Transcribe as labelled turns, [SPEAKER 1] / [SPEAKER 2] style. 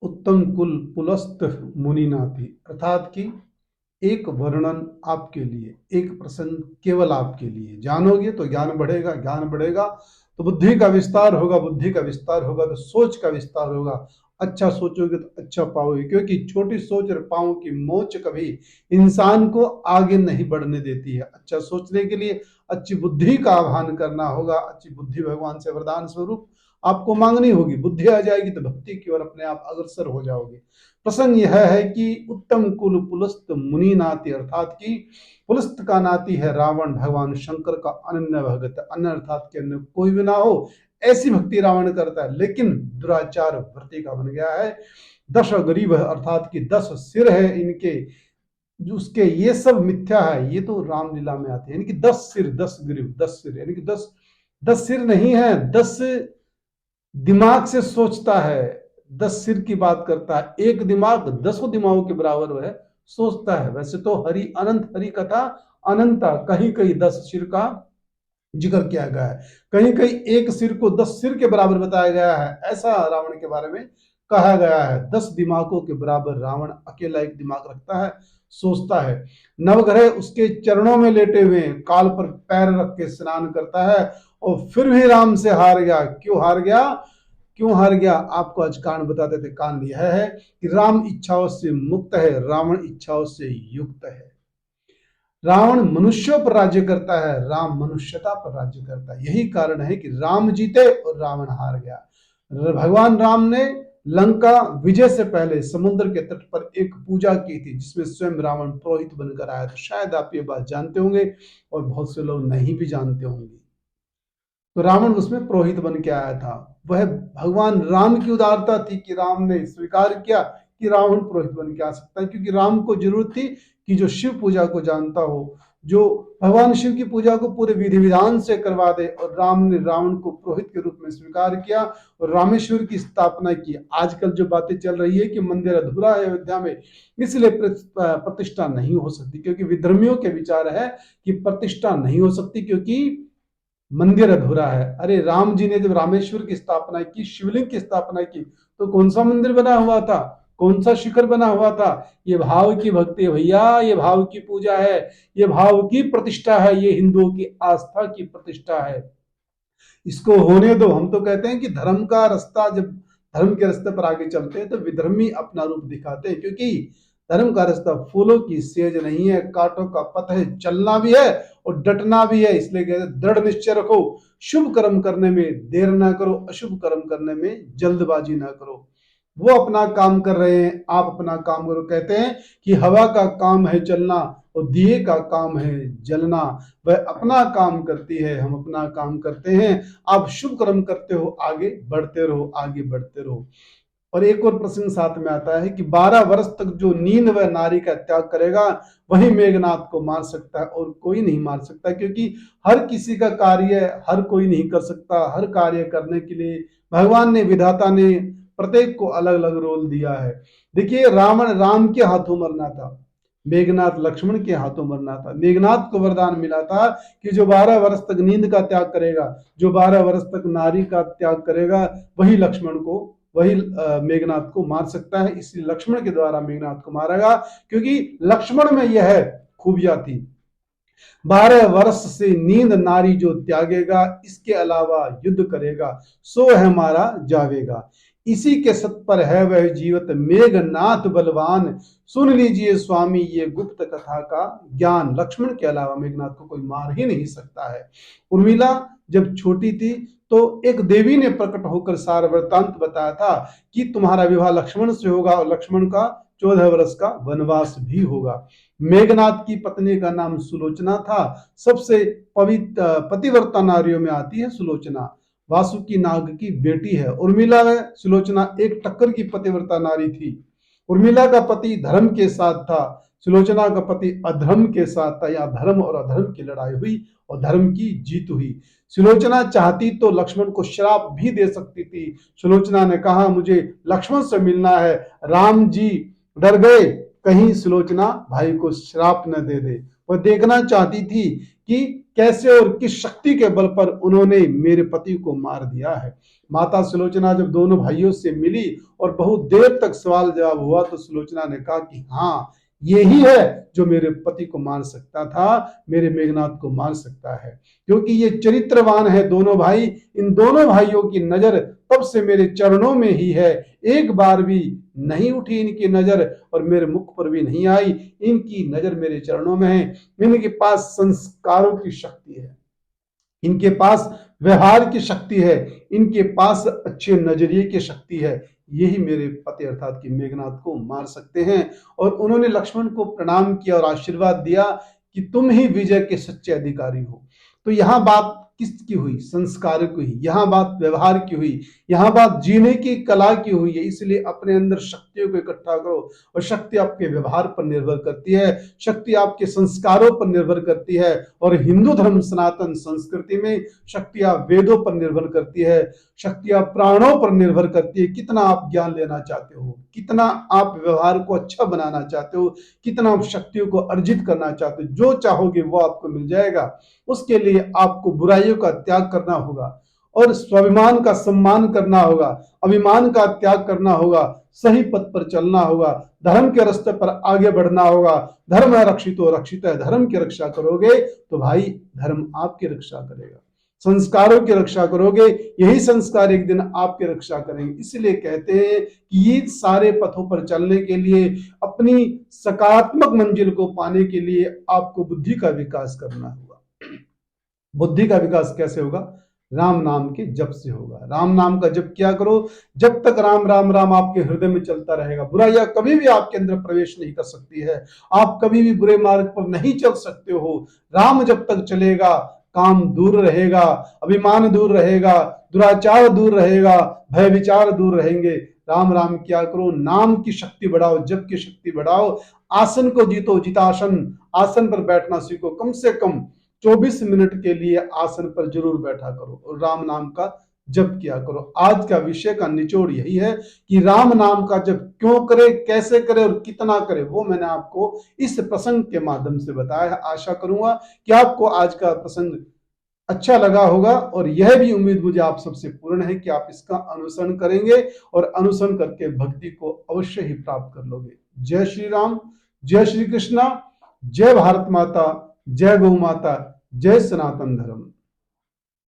[SPEAKER 1] उत्तम कुल पुलस्त मुनि नाति, अर्थात कि एक वर्णन आपके लिए, एक प्रसंग केवल आपके लिए। जानोगे तो ज्ञान बढ़ेगा, ज्ञान बढ़ेगा तो बुद्धि का विस्तार होगा, बुद्धि का विस्तार होगा तो सोच का विस्तार होगा। अच्छा सोचोगे तो अच्छा पाओगे, क्योंकि छोटी सोच और पाँव की मोच कभी इंसान को आगे नहीं बढ़ने देती है। अच्छा सोचने के लिए अच्छी बुद्धि का आह्वान करना होगा। अच्छी बुद्धि भगवान से वरदान स्वरूप आपको मांगनी होगी। बुद्धि आ जाएगी तो भक्ति की ओर अपने आप अग्रसर हो जाओगे। प्रसंग यह है कि उत्तम कुल पुलस्त मुनि नाति, अर्थात कि पुलस्त का नाती है रावण, भगवान शंकर का अनन्य भगत। अन्य अर्थात के अन्य कोई भी ना हो, ऐसी भक्ति रावण करता है, लेकिन दुराचार वृत्ति का बन गया है। दश गरीब है, अर्थात कि 10 सिर है इनके, जो उसके ये सब मिथ्या है। ये तो रामलीला में आते हैं, यानी कि 10 सिर, 10 गरीब, 10 सिर, यानी कि 10 सिर नहीं है, 10 दिमाग से सोचता है। 10 सिर की बात करता है, एक दिमाग 10 दिमागों के बराबर वह सोचता है। वैसे तो हरि अनंत, हरि कथा अनंता, कहीं कहीं 10 सिर का जिक्र किया गया है, कहीं कहीं एक सिर को 10 सिर के बराबर बताया गया है। ऐसा रावण के बारे में कहा गया है। 10 दिमागों के बराबर रावण अकेला एक दिमाग रखता है, सोचता है। नवग्रह उसके चरणों में लेटे हुए, काल पर पैर रख के स्नान करता है, और फिर भी राम से हार गया। क्यों हार गया? क्यों हार गया? आपको आज कारण बताते थे। कारण यह है कि राम इच्छाओं से मुक्त है, रावण इच्छाओं से युक्त है। रावण मनुष्यों पर राज्य करता है, राम मनुष्यता पर राज्य करता है। यही कारण है कि राम जीते और रावण हार गया। भगवान राम ने लंका विजय से पहले समुद्र के तट पर एक पूजा की थी, जिसमें स्वयं रावण पुरोहित बनकर आया था। शायद आप ये बात जानते होंगे और बहुत से लोग नहीं भी जानते होंगे। तो रावण उसमें पुरोहित बन के आया था। वह भगवान राम की उदारता थी कि राम ने स्वीकार किया कि रावण पुरोहित बन के आ सकता है, क्योंकि राम को जरूरत थी कि जो शिव पूजा को जानता हो, जो भगवान शिव की पूजा को पूरे विधि विधान से करवा दे। और राम ने रावण को पुरोहित के रूप में स्वीकार किया और रामेश्वर की स्थापना की। आजकल जो बातें चल रही है कि मंदिर अधूरा है अयोध्या में, इसलिए प्रतिष्ठा नहीं हो सकती, क्योंकि विधर्मियों के विचार है कि प्रतिष्ठा नहीं हो सकती क्योंकि मंदिर अधूरा है। अरे राम जी ने जब रामेश्वर की स्थापना की, शिवलिंग की स्थापना की, तो कौन सा मंदिर बना हुआ था? कौन सा शिखर बना हुआ था? ये भाव की भक्ति है भैया, ये भाव की पूजा है, ये भाव की प्रतिष्ठा है, ये हिंदुओं की आस्था की प्रतिष्ठा है। इसको होने दो। हम तो कहते हैं कि धर्म का रास्ता, जब धर्म के रास्ते पर आगे चलते हैं तो विधर्मी अपना रूप दिखाते हैं, क्योंकि धर्म का रास्ता फूलों की सेज नहीं है, कांटों का पथ है। चलना भी है और डटना भी है। इसलिए कहते हैं दृढ़ निश्चय रखो, शुभ कर्म करने में देर ना करो, अशुभ कर्म करने में जल्दबाजी ना करो। वो अपना काम कर रहे हैं, आप अपना काम करो। कहते हैं कि हवा का काम है चलना और दिए का काम है जलना। वह अपना काम करती है, हम अपना काम करते हैं। आप शुभ कर्म करते हो, आगे बढ़ते रहो, आगे बढ़ते रहो। और एक और प्रसंग साथ में आता है कि 12 वर्ष तक जो नींद व नारी का त्याग करेगा, वही मेघनाथ को मार सकता है, और कोई नहीं मार सकता। क्योंकि हर किसी का कार्य हर कोई नहीं कर सकता। हर कार्य करने के लिए भगवान ने, विधाता ने प्रत्येक को अलग अलग रोल दिया है। देखिए, रावण राम के हाथों मरना था, मेघनाथ लक्ष्मण के हाथों मरना था। मेघनाथ को वरदान मिला था कि जो 12 वर्ष तक नींद का त्याग करेगा, जो 12 वर्ष तक नारी का त्याग करेगा, वही लक्ष्मण को, वही मेघनाथ को मार सकता है। इसलिए लक्ष्मण के द्वारा मेघनाथ को मारेगा, क्योंकि लक्ष्मण में यह खूबियां थी। 12 वर्ष से नींद नारी जो त्यागेगा, इसके अलावा युद्ध करेगा, सो है मारा जावेगा। इसी के सत पर है वह जीवत मेघनाथ बलवान, सुन लीजिए स्वामी ये गुप्त कथा का ज्ञान। लक्ष्मण के अलावा मेघनाथ को कोई मार ही नहीं सकता है। उर्मिला जब छोटी थी तो एक देवी ने प्रकट होकर सारा वृतांत बताया था कि तुम्हारा विवाह लक्ष्मण से होगा और लक्ष्मण का 14 वर्ष का वनवास भी होगा। मेघनाथ की पत्नी का नाम सुलोचना था। सबसे पवित्र पतिव्रता नारियों में आती है सुलोचना। वासुकी नाग की बेटी है। उर्मिला व सुलोचना एक टक्कर की पतिव्रता नारी थी। उर्मिला का पति धर्म के साथ था, सुलोचना का पति अधर्म के साथ था। या धर्म और अधर्म की लड़ाई हुई और धर्म की जीत हुई। सुलोचना चाहती तो लक्ष्मण को श्राप भी दे सकती थी। सुलोचना ने कहा मुझे लक्ष्मण से मिलना है। राम जी डर गए, कहीं सुलोचना भाई को श्राप न दे दे। वह देखना चाहती थी कि कैसे और किस शक्ति के बल पर उन्होंने मेरे पति को मार दिया है। माता सुलोचना जब दोनों भाइयों से मिली और बहुत देर तक सवाल जवाब हुआ तो सुलोचना ने कहा कि हाँ, यही है जो मेरे पति को मार सकता था, मेरे मेघनाथ को मार सकता है, क्योंकि ये चरित्रवान है दोनों भाई। इन दोनों भाइयों की नजर तब से मेरे चरणों में ही है, एक बार भी नहीं उठी इनकी नजर और मेरे मुख पर भी नहीं आई। इनकी नजर मेरे चरणों में है। इनके पास संस्कारों की शक्ति है, इनके पास व्यवहार की शक्ति है, इनके पास अच्छे नजरिए की शक्ति है। यही मेरे पति अर्थात कि मेघनाथ को मार सकते हैं। और उन्होंने लक्ष्मण को प्रणाम किया और आशीर्वाद दिया कि तुम ही विजय के सच्चे अधिकारी हो। तो यहां बात किसकी हुई? संस्कार की हुई। यहां बात व्यवहार की हुई। यहां बात जीने की कला की हुई है। इसलिए अपने अंदर शक्तियों को इकट्ठा करो, और शक्ति आपके व्यवहार पर निर्भर करती है, शक्ति आपके संस्कारों पर निर्भर करती है। और हिंदू धर्म सनातन संस्कृति में शक्तियां वेदों पर निर्भर करती है, शक्तियां प्राणों पर निर्भर करती है। कितना आप ज्ञान लेना चाहते हो, कितना आप व्यवहार को अच्छा बनाना चाहते हो, कितना आप शक्तियों को अर्जित करना चाहते हो, जो चाहोगे वो आपको मिल जाएगा। उसके लिए आपको बुराइयों का त्याग करना होगा और स्वाभिमान का सम्मान करना होगा, अभिमान का त्याग करना होगा, सही पथ पर चलना होगा, धर्म के रास्ते पर आगे बढ़ना होगा। धर्म है रक्षितो रक्षित है। धर्म की रक्षा करोगे तो भाई धर्म आपकी रक्षा करेगा। संस्कारों की रक्षा करोगे, यही संस्कार एक दिन आपकी रक्षा करेंगे। इसलिए कहते हैं कि ये सारे पथों पर चलने के लिए, अपनी सकारात्मक मंजिल को पाने के लिए आपको बुद्धि का विकास करना होगा। बुद्धि का विकास कैसे होगा? राम नाम के जप से होगा। राम नाम का जप क्या करो, जब तक राम राम राम आपके हृदय में चलता रहेगा, बुराइयां कभी भी आपके अंदर प्रवेश नहीं कर सकती है। आप कभी भी बुरे मार्ग पर नहीं चल सकते हो। राम जब तक चलेगा, काम दूर रहेगा, अभिमान दूर रहेगा, दुराचार दूर रहेगा, भय विचार दूर रहेंगे। राम राम क्या करो, नाम की शक्ति बढ़ाओ, जप की शक्ति बढ़ाओ। आसन को जीतो, जितासन, आसन पर बैठना सीखो। कम से कम 24 मिनट के लिए आसन पर जरूर बैठा करो और राम नाम का जप किया करो। आज का विषय का निचोड़ यही है कि राम नाम का जप क्यों करे, कैसे करे और कितना करे, वो मैंने आपको इस प्रसंग के माध्यम से बताया है। आशा करूंगा कि आपको आज का प्रसंग अच्छा लगा होगा, और यह भी उम्मीद मुझे आप सबसे पूर्ण है कि आप इसका अनुसरण करेंगे और अनुसरण करके भक्ति को अवश्य ही प्राप्त कर लोगे। जय श्री राम, जय श्री कृष्णा, जय भारत माता, जय गौ माता, जय सनातन धर्म।